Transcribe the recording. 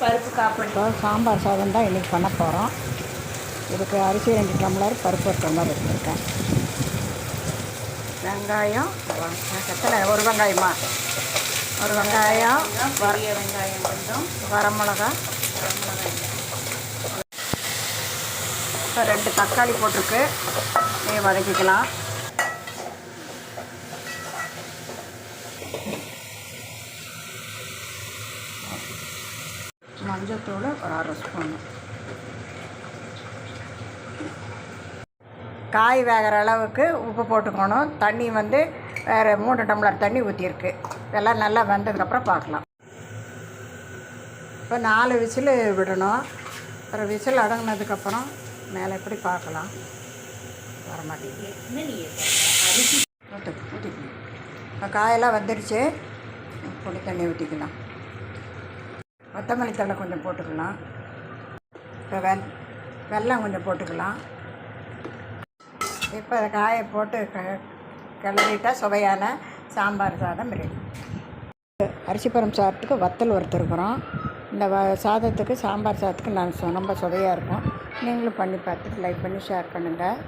பருப்பு காப்பி. இப்போ சாம்பார் சாதம் தான் இன்றைக்கி பண்ண போகிறோம். இதுக்கு அரிசி 2 டம்ளர், பருப்பு 1 டம்ளர் எடுத்துருக்கேன். வெங்காயம் எத்தனை, ஒரு வெங்காயமா, ஒரு வெங்காயம், பெரிய வெங்காயம் கொஞ்சம், வரமிளகா, இப்போ 2 தக்காளி போட்டிருக்கு. இதை வதக்கிக்கலாம். மஞ்சத்தூள் ஒரு 1/2 ஸ்பூனு. காய் வேகிற அளவுக்கு உப்பு போட்டுக்கணும். தண்ணி வந்து வேறு 3 டம்ளர் தண்ணி ஊற்றிருக்கு. இதெல்லாம் நல்லா வெந்ததுக்கப்புறம் பார்க்கலாம். இப்போ 4 விசில் விடணும். ஒரு விசில் அடங்கினதுக்கப்புறம் மேலே எப்படி பார்க்கலாம். வரமாட்டேங்குது. ஊற்றிக்கணும். இப்போ காயெல்லாம் வந்துடுச்சு. பொடி தண்ணி ஊற்றிக்கலாம். கொத்தமல்லி தழை கொஞ்சம் போட்டுக்கலாம். இப்போ வெல்லம் கொஞ்சம் போட்டுக்கலாம். இப்போ காயை போட்டு கிளறிட்டால் சுவையான சாம்பார் சாதம் ரெடி. அரிசி பருப்பு சாதத்துக்கு வத்தல் வறுத்துருக்குறோம். இந்த சாதத்துக்கு, சாம்பார் சாதத்துக்கு ரொம்ப சுவையாக இருக்கும். நீங்களும் பண்ணி பார்த்துட்டு லைக் பண்ணி ஷேர் பண்ணுங்கள்.